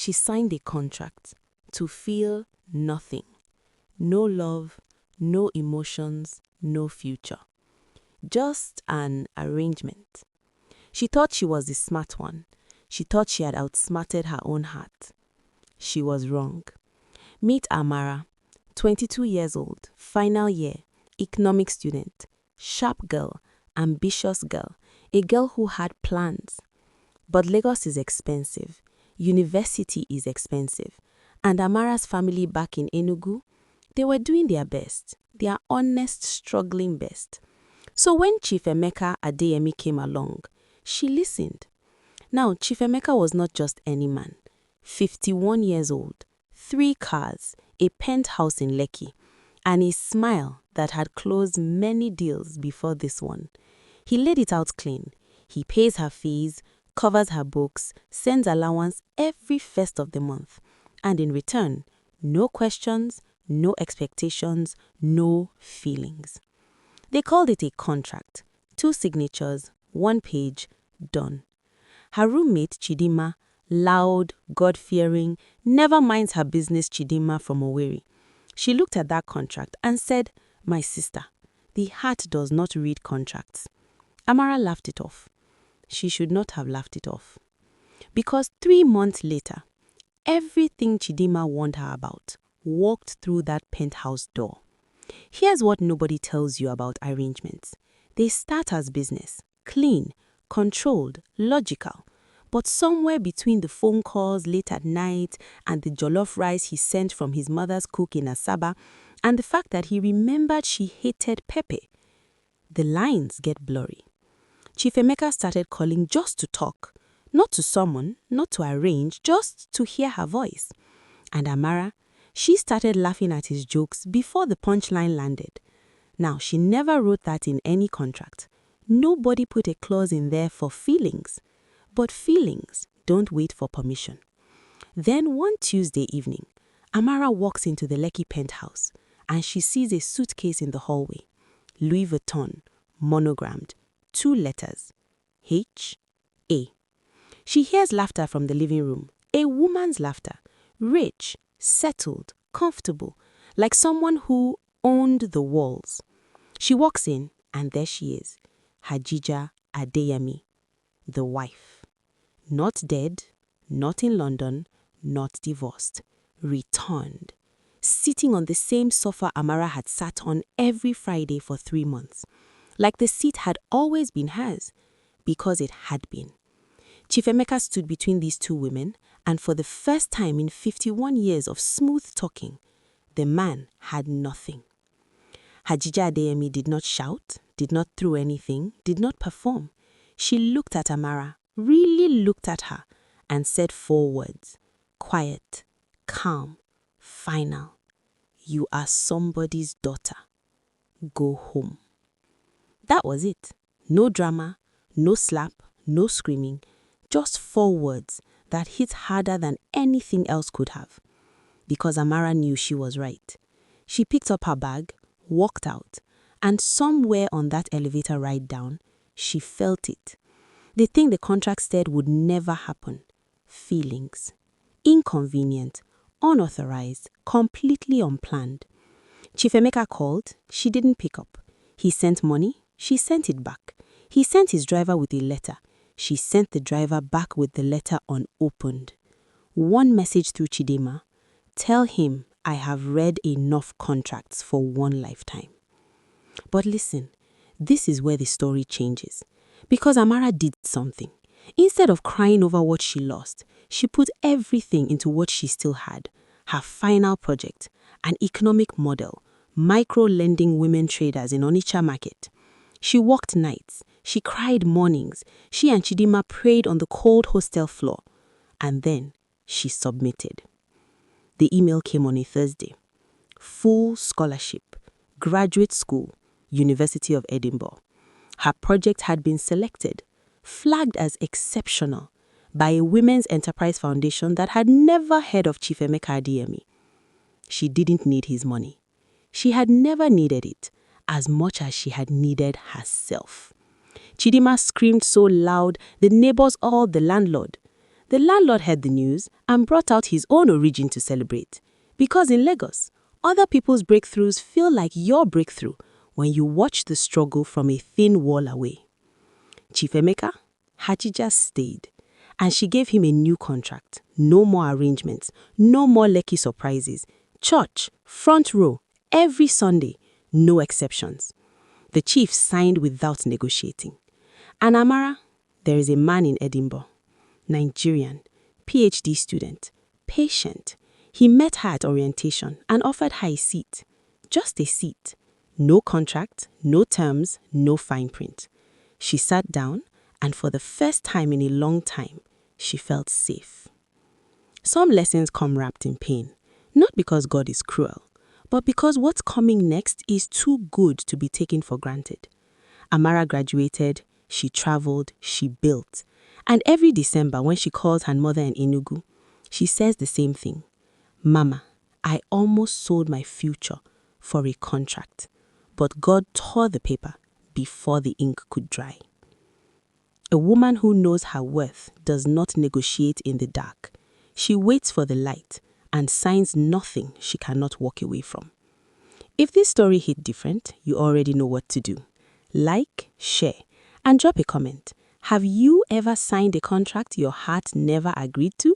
She signed a contract to feel nothing. No love, no emotions, no future. Just an arrangement. She thought she was the smart one. She thought she had outsmarted her own heart. She was wrong. Meet Amara, 22 years old, final year, economic student, sharp girl, ambitious girl, a girl who had plans. But Lagos is expensive, university is expensive, and Amara's family back in Enugu, they were doing their best, their honest, struggling best. So when Chief Emeka Adeyemi came along, she listened. Now, Chief Emeka was not just any man. 51 years old, 3 cars, a penthouse in Lekki, and a smile that had closed many deals before this one. He laid it out clean. He pays her fees, covers her books, sends allowance every first of the month. And in return, no questions, no expectations, no feelings. They called it a contract. 2 signatures, 1 page, done. Her roommate, Chidima, loud, God-fearing, never minds her business Chidima from Owerri. She looked at that contract and said, "My sister, the heart does not read contracts." Amara laughed it off. She should not have laughed it off. Because 3 months later, everything Chidima warned her about walked through that penthouse door. Here's what nobody tells you about arrangements. They start as business, clean, controlled, logical. But somewhere between the phone calls late at night and the jollof rice he sent from his mother's cook in Asaba and the fact that he remembered she hated pepper, the lines get blurry. Chief Emeka started calling just to talk, not to summon, not to arrange, just to hear her voice. And Amara, she started laughing at his jokes before the punchline landed. Now, she never wrote that in any contract. Nobody put a clause in there for feelings. But feelings don't wait for permission. Then one Tuesday evening, Amara walks into the Lekki penthouse and she sees a suitcase in the hallway. Louis Vuitton, monogrammed, 2 letters, H-A. She hears laughter from the living room, a woman's laughter, rich, settled, comfortable, like someone who owned the walls. She walks in and there she is, Hajija Adeyemi, the wife. Not dead, not in London, not divorced, returned, sitting on the same sofa Amara had sat on every Friday for 3 months, like the seat had always been hers, because it had been. Chief Emeka stood between these 2 women, and for the first time in 51 years of smooth talking, the man had nothing. Hajija Adeyemi did not shout, did not throw anything, did not perform. She looked at Amara, really looked at her, and said 4 words, quiet, calm, final. "You are somebody's daughter. Go home." That was it. No drama, no slap, no screaming, just 4 words that hit harder than anything else could have. Because Amara knew she was right. She picked up her bag, walked out, and somewhere on that elevator ride down, she felt it. The thing the contract said would never happen. Feelings. Inconvenient, unauthorized, completely unplanned. Chief Emeka called, she didn't pick up. He sent money, she sent it back. He sent his driver with a letter. She sent the driver back with the letter unopened. One message through Chidima, "Tell him I have read enough contracts for 1 lifetime." But listen, this is where the story changes. Because Amara did something. Instead of crying over what she lost, she put everything into what she still had. Her final project, an economic model, micro-lending women traders in Onitsha market. She worked nights, she cried mornings, she and Chidima prayed on the cold hostel floor. And then she submitted. The email came on a Thursday. Full scholarship, graduate school, University of Edinburgh. Her project had been selected, flagged as exceptional, by a women's enterprise foundation that had never heard of Chief Emeka Adeyemi. She didn't need his money. She had never needed it as much as she had needed herself. Chidima screamed so loud, the neighbors, all the landlord. The landlord heard the news and brought out his own origin to celebrate. Because in Lagos, other people's breakthroughs feel like your breakthrough when you watch the struggle from a thin wall away. Chief Emeka had just stayed, and she gave him a new contract. No more arrangements, no more Lekki surprises. Church, front row, every Sunday, no exceptions. The chief signed without negotiating. And Amara, there is a man in Edinburgh, Nigerian, PhD student, patient. He met her at orientation and offered her a seat. Just a seat. No contract, no terms, no fine print. She sat down, and for the first time in a long time, she felt safe. Some lessons come wrapped in pain, not because God is cruel, but because what's coming next is too good to be taken for granted. Amara graduated, she traveled, she built. And every December when she calls her mother in Enugu, she says the same thing. Mama, I almost sold my future for a contract, but God tore the paper before the ink could dry. A woman who knows her worth does not negotiate in the dark. She waits for the light and signs nothing she cannot walk away from. If this story hit different, you already know what to do. Like, share, and drop a comment. Have you ever signed a contract your heart never agreed to?